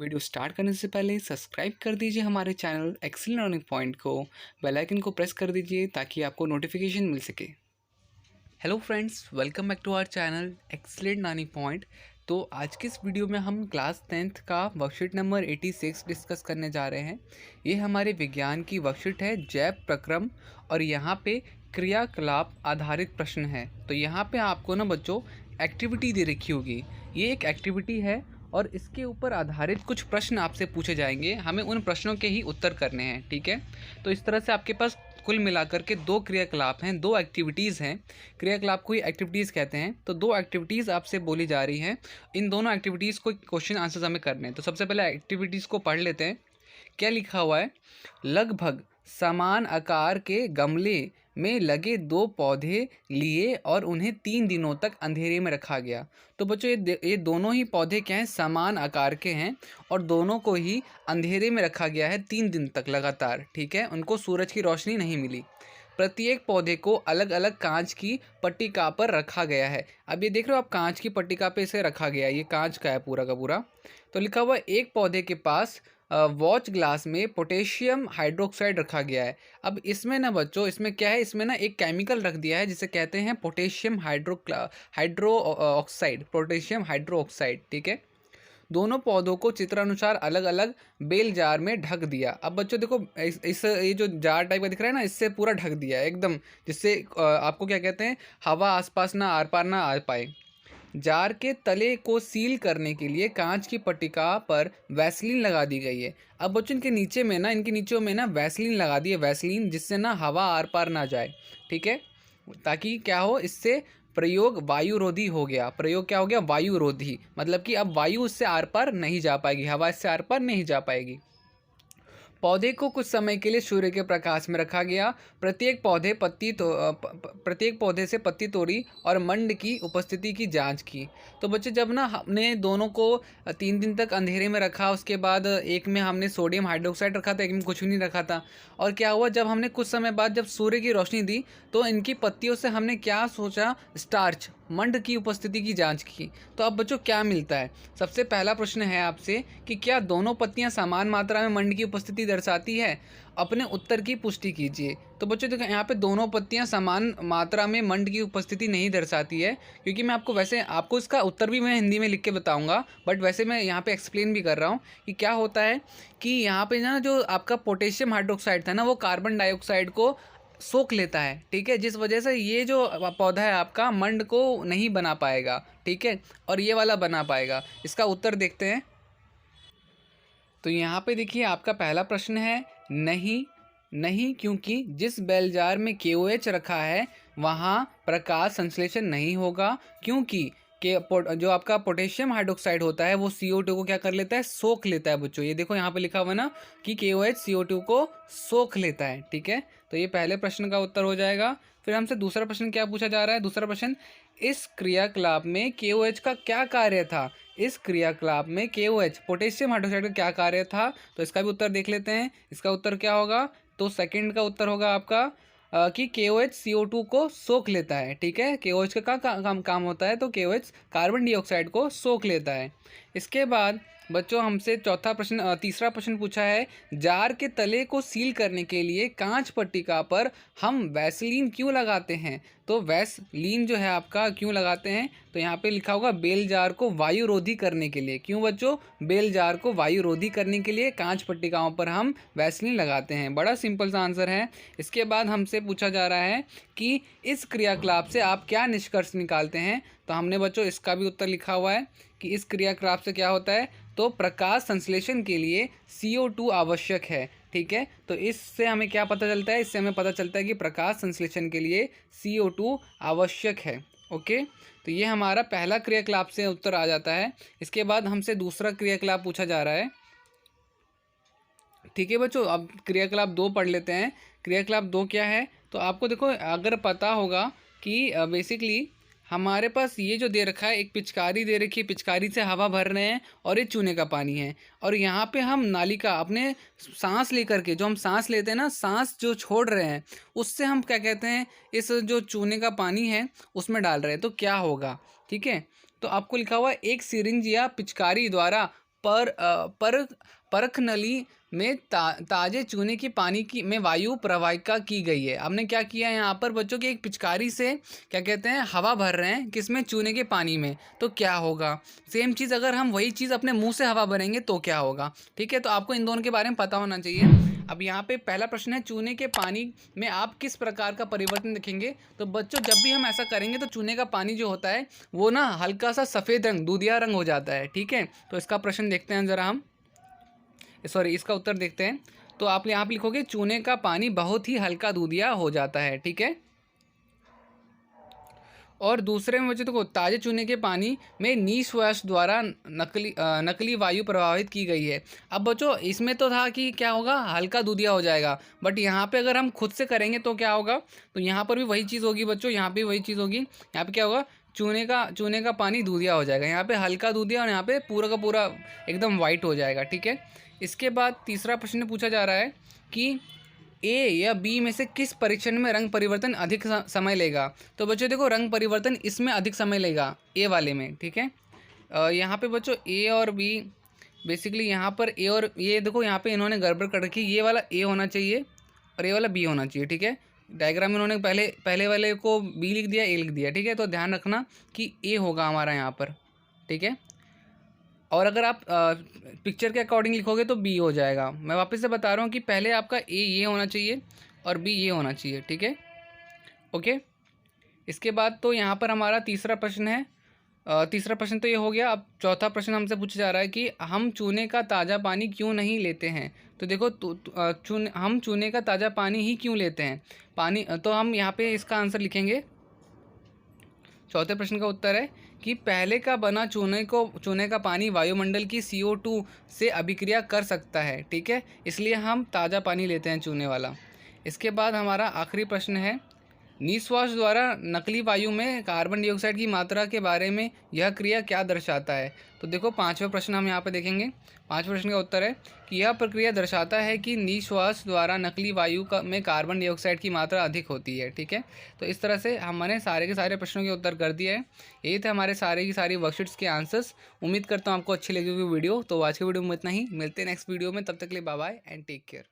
Video start करने से पहले सब्सक्राइब कर दीजिए हमारे चैनल एक्सेलेंट लर्निंग पॉइंट को। बेल आइकन को प्रेस कर दीजिए ताकि आपको नोटिफिकेशन मिल सके। Hello friends, welcome back to our channel excellent learning point. तो आज की इस वीडियो में हम क्लास 10th का वर्कशीट नंबर 86 डिस्कस करने जा रहे हैं। ये हमारे विज्ञान की वर्कशीट है, जैव प्रक्रम, और यहाँ पे क्रियाकलाप आधारित प्रश्न है। तो यहाँ पे आपको ना बच्चों एक्टिविटी दे रखी होगी। ये एक एक्टिविटी है और इसके ऊपर आधारित कुछ प्रश्न आपसे पूछे जाएंगे। हमें उन प्रश्नों के ही उत्तर करने हैं, ठीक है। तो इस तरह से आपके पास कुल मिलाकर के 2 क्रियाकलाप हैं, 2 एक्टिविटीज़ हैं। क्रियाकलाप को ही एक्टिविटीज़ कहते हैं। तो 2 एक्टिविटीज़ आपसे बोली जा रही हैं। इन दोनों एक्टिविटीज़ को क्वेश्चन आंसर्स हमें करने हैं। तो सबसे पहले एक्टिविटीज़ को पढ़ लेते हैं। क्या लिखा हुआ है? लगभग समान आकार के गमले में लगे 2 पौधे लिए और उन्हें 3 दिनों तक अंधेरे में रखा गया। तो बच्चों ये दोनों ही पौधे क्या हैं? समान आकार के हैं और दोनों को ही अंधेरे में रखा गया है 3 दिन तक लगातार, ठीक है। उनको सूरज की रोशनी नहीं मिली। प्रत्येक पौधे को अलग अलग कांच की पट्टिका पर रखा गया है। अब ये देख रहे हो आप, कांच की पट्टिका पे इसे रखा गया है। ये कांच का है पूरा का पूरा। तो लिखा हुआ एक पौधे के पास वॉच ग्लास में पोटेशियम हाइड्रोक्साइड रखा गया है। अब इसमें ना बच्चों, इसमें क्या है? इसमें ना एक केमिकल रख दिया है जिसे कहते हैं potassium hydro oxide, potassium hydro oxide, ठीक है। दोनों पौधों को चित्रानुसार अलग अलग बेल जार में ढक दिया। अब बच्चों देखो, इस ये जो जार टाइप का दिख रहा है ना, इससे पूरा ढक दिया है एकदम, जिससे आपको क्या कहते हैं, हवा आसपास ना आर पार ना आ पाए। जार के तले को सील करने के लिए कांच की पट्टिका पर वैसलीन लगा दी गई है। अब बच्चों इनके नीचे में ना, इनके नीचे में ना वैसलीन लगा दी है, वैसलीन, जिससे ना हवा आर पार ना जाए, ठीक है। ताकि क्या हो, इससे प्रयोग वायुरोधी हो गया। प्रयोग क्या हो गया? वायुरोधी, मतलब कि अब वायु इससे आर पार नहीं जा पाएगी, हवा इससे आर पार नहीं जा पाएगी। पौधे को कुछ समय के लिए सूर्य के प्रकाश में रखा गया। प्रत्येक प्रत्येक पौधे से पत्ती तोड़ी और मंड की उपस्थिति की जांच की। तो बच्चे जब ना हमने दोनों को 3 दिन तक अंधेरे में रखा, उसके बाद एक में हमने सोडियम हाइड्रोक्साइड रखा था, एक में कुछ भी नहीं रखा था। और क्या हुआ, जब हमने कुछ समय बाद जब सूर्य की रोशनी दी तो इनकी पत्तियों से हमने क्या सोचा? स्टार्च, मंड की उपस्थिति की जांच की। तो अब बच्चों क्या मिलता है? सबसे पहला प्रश्न है आपसे कि क्या दोनों पत्तियां समान मात्रा में मंड की उपस्थिति दर्शाती है? अपने उत्तर की पुष्टि कीजिए। तो बच्चों देखो, यहाँ पे दोनों पत्तियां समान मात्रा में मंड की उपस्थिति नहीं दर्शाती है, क्योंकि मैं आपको इसका उत्तर भी मैं हिंदी में लिख के बताऊंगा, बट वैसे मैं यहाँ पे एक्सप्लेन भी कर रहा हूँ कि क्या होता है कि यहाँ पे ना जो आपका पोटेशियम हाइड्रोक्साइड था ना, वो कार्बन डाइऑक्साइड को सोख लेता है, ठीक है। जिस वजह से ये जो पौधा है आपका मंड को नहीं बना पाएगा, ठीक है, और ये वाला बना पाएगा। इसका उत्तर देखते हैं। तो यहाँ पे देखिए, आपका पहला प्रश्न है नहीं। नहीं, क्योंकि जिस बेल जार में KOH रखा है वहाँ प्रकाश संश्लेषण नहीं होगा, क्योंकि जो आपका पोटेशियम हाइड्रोक्साइड होता है वो CO2 को क्या कर लेता है? सोख लेता है। बच्चों ये देखो, यहाँ पे लिखा हुआ ना कि KOH CO2 को सोख लेता है, ठीक है। तो ये पहले प्रश्न का उत्तर हो जाएगा। फिर हमसे दूसरा प्रश्न क्या पूछा जा रहा है? दूसरा प्रश्न, इस क्रियाकलाप में KOH का क्या कार्य था? इस क्रियाकलाप में KOH, पोटेशियम हाइड्रोक्साइड का क्या कार्य था? तो इसका भी उत्तर देख लेते हैं। इसका उत्तर क्या होगा? तो सेकंड का उत्तर होगा आपका कि KOH CO2 को सोख लेता है, ठीक है। KOH का काम होता है? तो KOH कार्बन डाइऑक्साइड को सोख लेता है। इसके बाद बच्चों हमसे तीसरा प्रश्न पूछा है, जार के तले को सील करने के लिए कांच पट्टिका पर हम वैसलीन क्यों लगाते हैं? तो वैसलीन जो है आपका क्यों लगाते हैं? तो यहाँ पे लिखा होगा बेल जार को वायुरोधी करने के लिए। क्यों बच्चों? बेल जार को वायुरोधी करने के लिए कांच पट्टिकाओं पर हम वैसलीन लगाते हैं। बड़ा सिंपल सा आंसर है। इसके बाद हमसे पूछा जा रहा है कि इस क्रियाकलाप से आप क्या निष्कर्ष निकालते हैं? तो हमने बच्चों इसका भी उत्तर लिखा हुआ है कि इस क्रियाकलाप से क्या होता है? तो प्रकाश संश्लेषण के लिए CO2 आवश्यक है, ठीक है। तो इससे हमें क्या पता चलता है? इससे हमें पता चलता है कि प्रकाश संश्लेषण के लिए CO2 आवश्यक है, ओके। तो ये हमारा पहला क्रियाकलाप से उत्तर आ जाता है। इसके बाद हमसे दूसरा क्रियाकलाप पूछा जा रहा है, ठीक है बच्चों। अब क्रियाकलाप 2 पढ़ लेते हैं। क्रियाकलाप 2 क्या है? तो आपको देखो, अगर पता होगा कि बेसिकली हमारे पास ये जो दे रखा है, एक पिचकारी दे रखी है, पिचकारी से हवा भर रहे हैं और ये चूने का पानी है, और यहाँ पे हम नालिका अपने सांस लेकर के, जो हम सांस लेते हैं ना, सांस जो छोड़ रहे हैं, उससे हम क्या कहते हैं, इस जो चूने का पानी है उसमें डाल रहे हैं। तो क्या होगा? ठीक है, तो आपको लिखा हुआ है, एक सिरिंज या पिचकारी द्वारा परख नली में ताजे चूने की पानी की में वायु प्रवाहिका की गई है। हमने क्या किया यहाँ पर बच्चों की एक पिचकारी से क्या कहते हैं हवा भर रहे हैं किसमें, चूने के पानी में, तो क्या होगा। सेम चीज़ अगर हम वही चीज़ अपने मुंह से हवा भरेंगे तो क्या होगा। ठीक है, तो आपको इन दोनों के बारे में पता होना चाहिए। अब यहाँ पे पहला प्रश्न है, चूने के पानी में आप किस प्रकार का परिवर्तन देखेंगे। तो बच्चों जब भी हम ऐसा करेंगे तो चूने का पानी जो होता है वो ना हल्का सा सफ़ेद रंग, दूधिया रंग हो जाता है। ठीक है, तो इसका प्रश्न देखते हैं ज़रा हम, सॉरी इसका उत्तर देखते हैं। तो आप यहाँ पे लिखोगे चूने का पानी बहुत ही हल्का दूधिया हो जाता है। ठीक है, और दूसरे में बच्चों देखो, ताजे चूने के पानी में निश्वास द्वारा नकली वायु प्रभावित की गई है। अब बच्चों इसमें तो था कि क्या होगा, हल्का दूधिया हो जाएगा, बट यहाँ पे अगर हम खुद से करेंगे तो क्या होगा, तो यहाँ पर भी वही चीज़ होगी बच्चों, यहाँ पे वही चीज़ होगी। यहाँ पे क्या होगा, चूने का पानी दूधिया हो जाएगा, यहाँ पे हल्का दूधिया और यहाँ पे पूरा का पूरा एकदम वाइट हो जाएगा। ठीक है, इसके बाद तीसरा प्रश्न पूछा जा रहा है कि ए या बी में से किस परीक्षण में रंग परिवर्तन अधिक समय लेगा। तो बच्चों देखो रंग परिवर्तन इसमें अधिक समय लेगा, ए वाले में। ठीक है, यहाँ पे बच्चों ए और बी, बेसिकली यहाँ पर ए और ये देखो यहाँ पे इन्होंने गड़बड़ कर रखी, ये वाला ए होना चाहिए और ये वाला बी होना चाहिए। ठीक है, डायग्राम में इन्होंने पहले वाले को बी लिख दिया, ए लिख दिया। ठीक है, तो ध्यान रखना कि ए होगा हमारा यहाँ पर। ठीक है, और अगर आप पिक्चर के अकॉर्डिंग लिखोगे तो बी हो जाएगा। मैं वापस से बता रहा हूँ कि पहले आपका ए ये होना चाहिए और बी ये होना चाहिए। ठीक है, ओके। इसके बाद तो यहाँ पर हमारा तीसरा प्रश्न है, तीसरा प्रश्न तो ये हो गया। अब चौथा प्रश्न हमसे पूछा जा रहा है कि हम चूने का ताज़ा पानी क्यों नहीं लेते हैं। तो देखो हम चूने का ताज़ा पानी ही क्यों लेते हैं, तो हम यहाँ पे इसका आंसर लिखेंगे। चौथे प्रश्न का उत्तर है कि पहले का बना चूने का पानी वायुमंडल की CO2 से अभिक्रिया कर सकता है। ठीक है, इसलिए हम ताज़ा पानी लेते हैं चूने वाला। इसके बाद हमारा आखिरी प्रश्न है, निश्वास द्वारा नकली वायु में कार्बन डाइऑक्साइड की मात्रा के बारे में यह क्रिया क्या दर्शाता है। तो देखो पांचवा प्रश्न हम यहाँ पे देखेंगे। पांचवें प्रश्न का उत्तर है कि यह प्रक्रिया दर्शाता है कि निश्वास द्वारा नकली वायु में कार्बन डाइऑक्साइड की मात्रा अधिक होती है। ठीक है, तो इस तरह से हमने सारे के सारे प्रश्नों के उत्तर कर दिए हैं। यही थे हमारे सारे की सारी वर्कशीट्स के आंसर्स। उम्मीद करता हूँ आपको अच्छी लगी हुई वीडियो। तो आज की वीडियो में इतना ही, मिलते हैं नेक्स्ट वीडियो में, तब तक के लिए bye bye and take care.